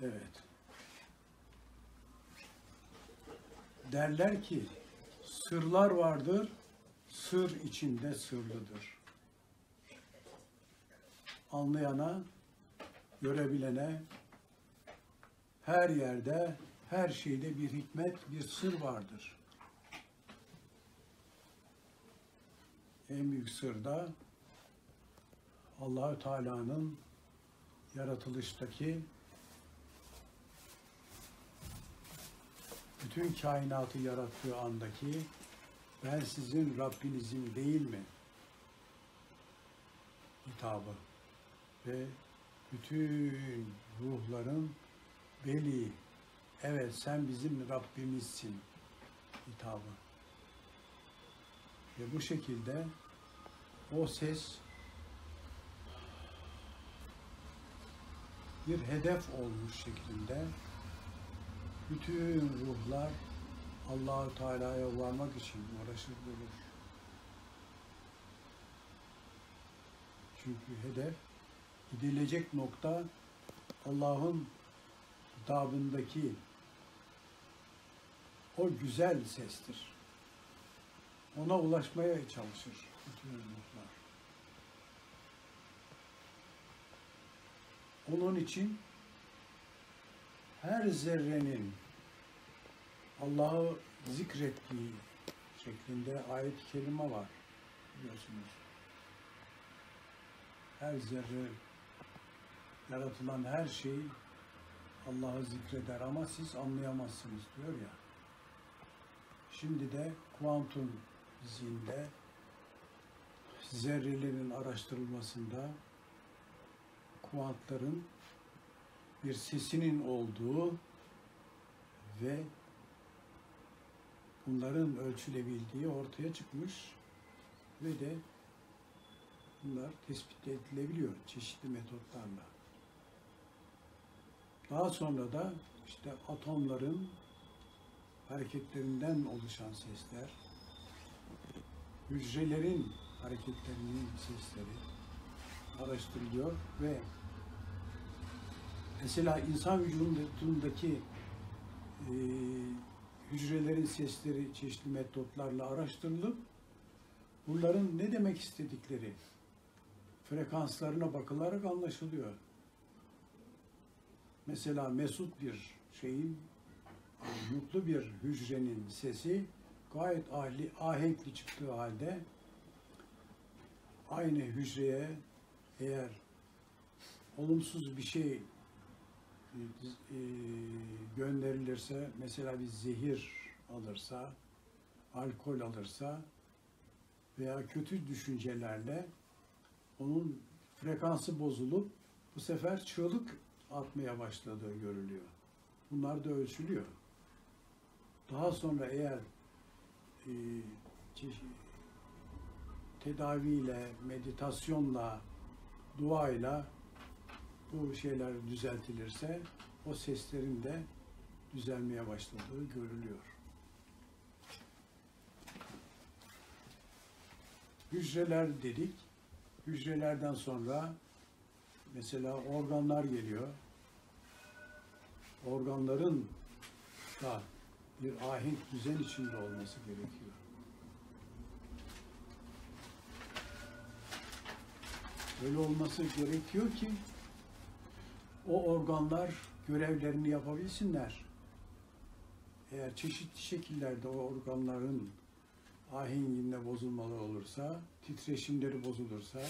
Evet. Derler ki sırlar vardır, sır içinde sırlıdır. Anlayana, görebilene her yerde, her şeyde bir hikmet, bir sır vardır. En büyük sır da Allah-u Teala'nın yaratılıştaki bütün kainatı yarattığı andaki ben sizin Rabbinizim değil mi hitabı ve bütün ruhların beli, evet sen bizim Rabbimizsin hitabı. Ve bu şekilde o ses bir hedef olmuş şeklinde bütün ruhlar Allah-u Teala'ya varmak için uğraşır durur. Çünkü hedef, gidilecek nokta Allah'ın hitabındaki o güzel sestir. Ona ulaşmaya çalışır bütün ruhlar. Onun için her zerrenin Allah'ı zikrettiği şeklinde ayet-i kerime var biliyorsunuz. Her zerre, yaratılan her şey Allah'ı zikreder ama siz anlayamazsınız diyor ya. Şimdi de kuantum fiziğinde zerrelerin araştırılmasında kuantların bir sesinin olduğu ve bunların ölçülebildiği ortaya çıkmış ve de bunlar tespit edilebiliyor çeşitli metotlarla. Daha sonra da işte atomların hareketlerinden oluşan sesler, hücrelerin hareketlerinin sesleri araştırılıyor ve mesela insan vücudundaki hücrelerin sesleri çeşitli metotlarla araştırılıp bunların ne demek istedikleri frekanslarına bakılarak anlaşılıyor. Mesela mesut bir şeyin, mutlu bir hücrenin sesi gayet ahenkli çıktığı halde aynı hücreye eğer olumsuz bir şey gönderilirse, mesela bir zehir alırsa, alkol alırsa veya kötü düşüncelerle onun frekansı bozulup bu sefer çığlık atmaya başladığı görülüyor. Bunlar da ölçülüyor. Daha sonra eğer tedaviyle, meditasyonla, duayla bu şeyler düzeltilirse o seslerin de düzelmeye başladığı görülüyor. Hücreler dedik. Hücrelerden sonra mesela organlar geliyor. Organların da bir ahenk düzen içinde olması gerekiyor. Öyle olması gerekiyor ki o organlar görevlerini yapabilsinler. Eğer çeşitli şekillerde o organların ahenginde bozulmalar olursa, titreşimleri bozulursa,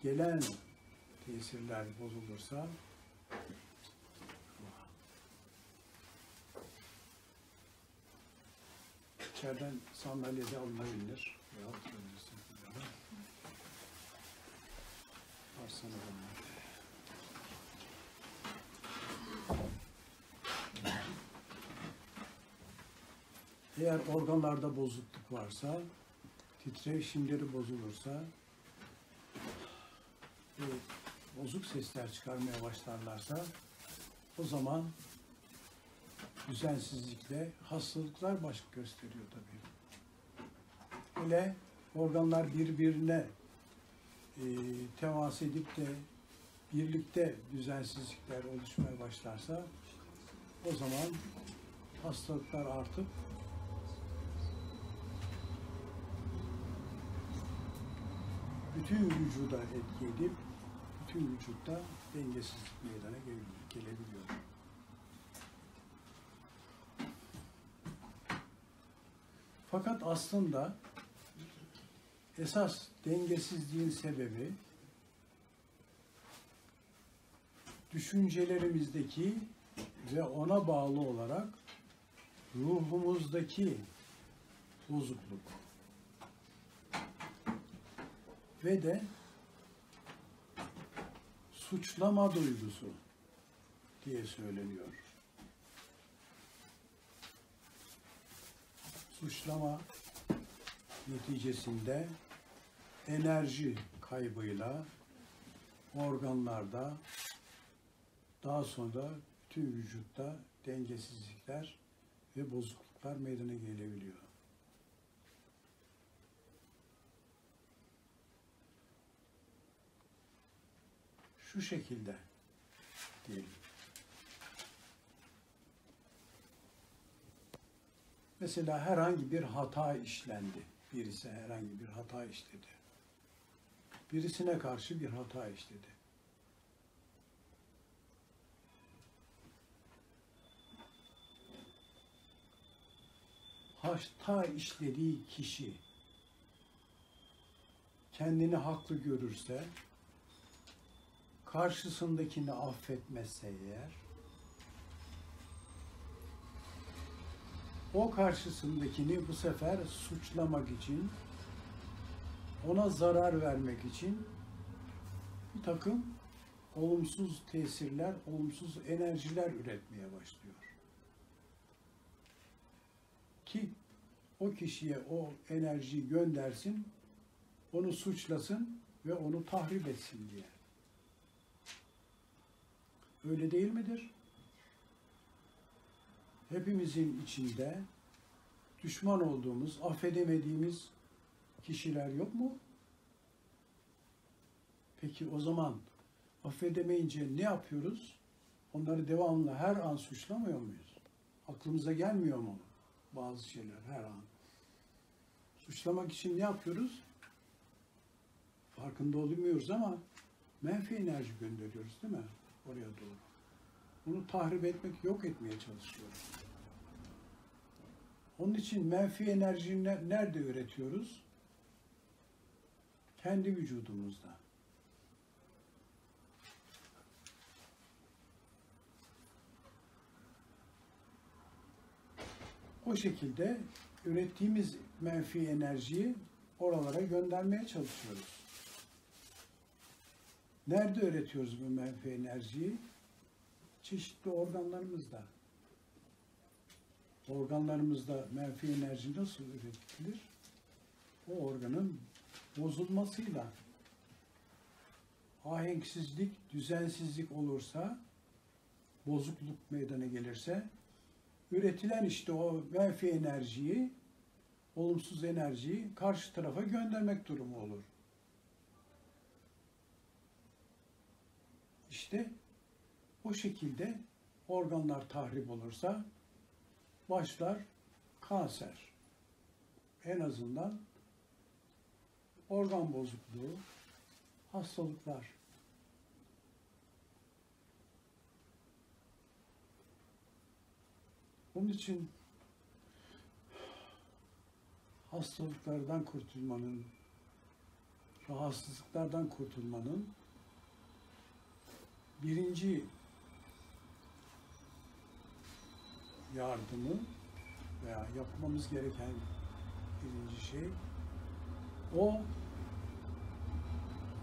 gelen tesirler bozulursa içeriden sandalyede alınabilir. Ya oturabilirsin. Varsana bunlar. Eğer organlarda bozukluk varsa, titreşimleri bozulursa, bozuk sesler çıkarmaya başlarlarsa, o zaman düzensizlikle hastalıklar baş gösteriyor tabii. Öyle organlar birbirine temas edip de birlikte düzensizlikler oluşmaya başlarsa o zaman hastalıklar artıp bütün vücuda etki edip bütün vücutta dengesizlik meydana gelebiliyor. Fakat aslında esas dengesizliğin sebebi düşüncelerimizdeki ve ona bağlı olarak ruhumuzdaki bozukluk ve de suçlama duygusu diye söyleniyor. Suçlama neticesinde enerji kaybıyla organlarda, daha sonra bütün vücutta dengesizlikler ve bozukluklar meydana gelebiliyor. Şu şekilde diyelim. Mesela herhangi bir hata işlendi. Birisi herhangi bir hata işledi. Birisine karşı bir hata işledi. Hata işlediği kişi kendini haklı görürse, karşısındakini affetmezse eğer, o karşısındakini bu sefer suçlamak için, ona zarar vermek için bir takım olumsuz tesirler, olumsuz enerjiler üretmeye başlıyor. Ki o kişiye o enerjiyi göndersin, onu suçlasın ve onu tahrip etsin diye. Öyle değil midir? Hepimizin içinde düşman olduğumuz, affedemediğimiz kişiler yok mu? Peki o zaman affedemeyince ne yapıyoruz? Onları devamlı her an suçlamıyor muyuz? Aklımıza gelmiyor mu bazı şeyler her an? Suçlamak için ne yapıyoruz? Farkında olmuyoruz ama menfi enerji gönderiyoruz değil mi? Oraya doğru. Bunu tahrip etmek, yok etmeye çalışıyoruz. Onun için menfi enerjiyi nerede üretiyoruz? Kendi vücudumuzda. O şekilde ürettiğimiz menfi enerjiyi oralara göndermeye çalışıyoruz. Nerede üretiyoruz bu menfi enerjiyi? Çeşitli organlarımızda. Organlarımızda menfi enerji nasıl üretilir? O organın bozulmasıyla, ahenksizlik, düzensizlik olursa, bozukluk meydana gelirse, üretilen işte o menfi enerjiyi, olumsuz enerjiyi karşı tarafa göndermek durumu olur. İşte o şekilde organlar tahrip olursa başlar kanser. En azından organ bozukluğu, hastalıklar. Onun için hastalıklardan kurtulmanın, rahatsızlıklardan kurtulmanın birinci yardımı veya yapmamız gereken birinci şey o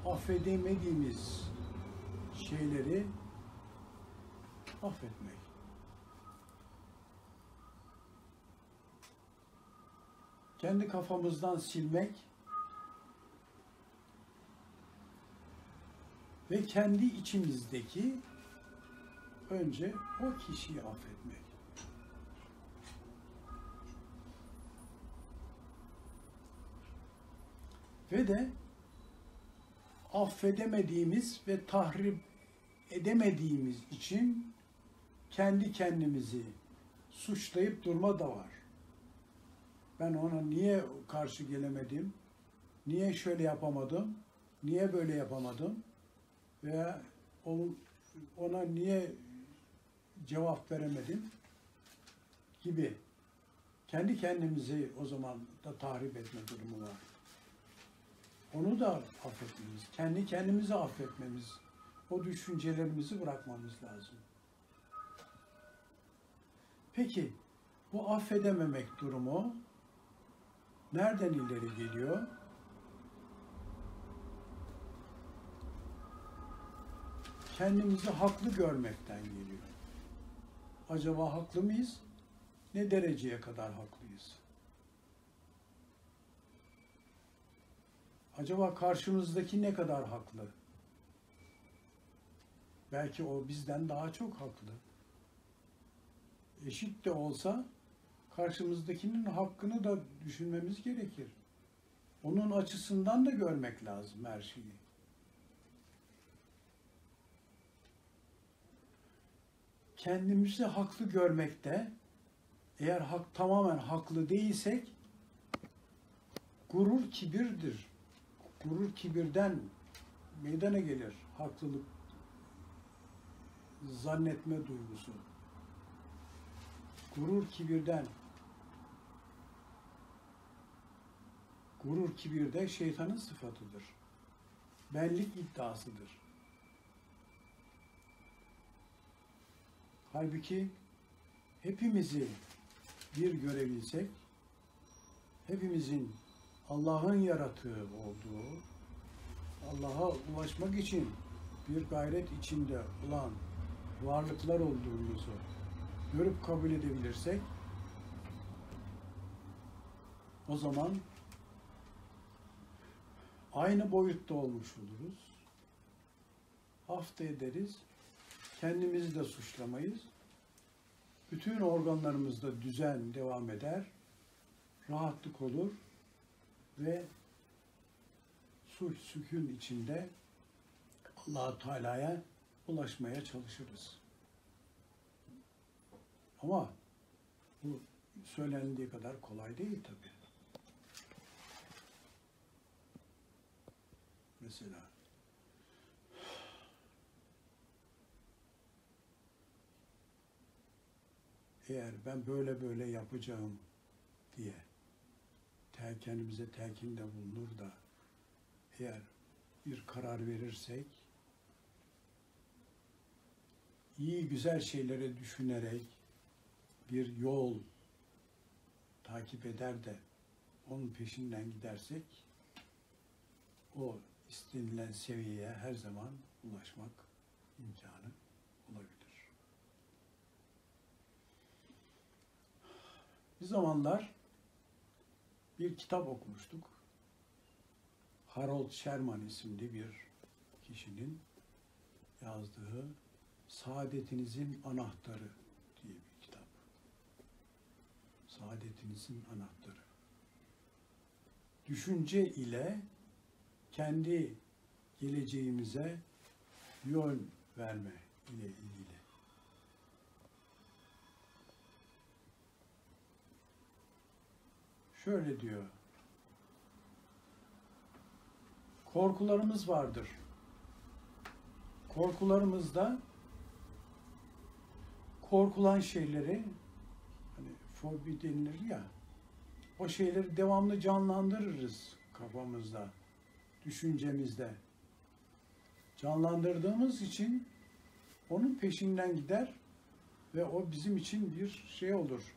affedemediğimiz şeyleri affetmek. Kendi kafamızdan silmek ve kendi içimizdeki önce o kişiyi affetmek. Ve de affedemediğimiz ve tahrip edemediğimiz için kendi kendimizi suçlayıp durma da var. Ben ona niye karşı gelemedim, niye şöyle yapamadım, niye böyle yapamadım veya ona niye cevap veremedim gibi kendi kendimizi o zaman da tahrip etme durumu var. Onu da affetmemiz, kendi kendimizi affetmemiz, o düşüncelerimizi bırakmamız lazım. Peki bu affedememek durumu nereden ileri geliyor? Kendimizi haklı görmekten geliyor. Acaba haklı mıyız? Ne dereceye kadar haklıyız? Acaba karşımızdaki ne kadar haklı? Belki o bizden daha çok haklı. Eşit de olsa karşımızdakinin hakkını da düşünmemiz gerekir. Onun açısından da görmek lazım her şeyi. Kendimizi haklı görmekte, eğer tamamen haklı değilsek, gurur kibirdir. Gurur kibirden meydana gelir. Haklılık zannetme duygusu. Gurur kibirden. Gurur kibir de şeytanın sıfatıdır. Benlik iddiasıdır. Halbuki hepimizi bir görebilsek, hepimizin Allah'ın yaratığı olduğu, Allah'a ulaşmak için bir gayret içinde olan varlıklar olduğumuzu görüp kabul edebilirsek, o zaman aynı boyutta olmuş oluruz. Af da ederiz, kendimizi de suçlamayız. Bütün organlarımızda düzen devam eder, rahatlık olur ve sulh sükun içinde Allah-u Teala'ya ulaşmaya çalışırız. Ama bu söylendiği kadar kolay değil tabii. Mesela eğer ben böyle böyle yapacağım diye kendimize telkinde bulunur da eğer bir karar verirsek iyi güzel şeyleri düşünerek bir yol takip eder de onun peşinden gidersek o istenilen seviyeye her zaman ulaşmak imkanı olabilir. Bir zamanlar bir kitap okumuştuk. Harold Sherman isimli bir kişinin yazdığı Saadetinizin Anahtarı diye bir kitap. Saadetinizin Anahtarı. Düşünce ile kendi geleceğimize yön verme ile ilgili. Şöyle diyor, korkularımız vardır. Korkularımızda korkulan şeyleri, hani fobi denilir ya, o şeyleri devamlı canlandırırız kafamızda, düşüncemizde. Canlandırdığımız için onun peşinden gider ve o bizim için bir şey olur.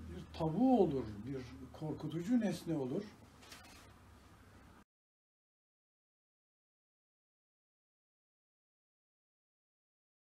Bir tabu olur, bir korkutucu nesne olur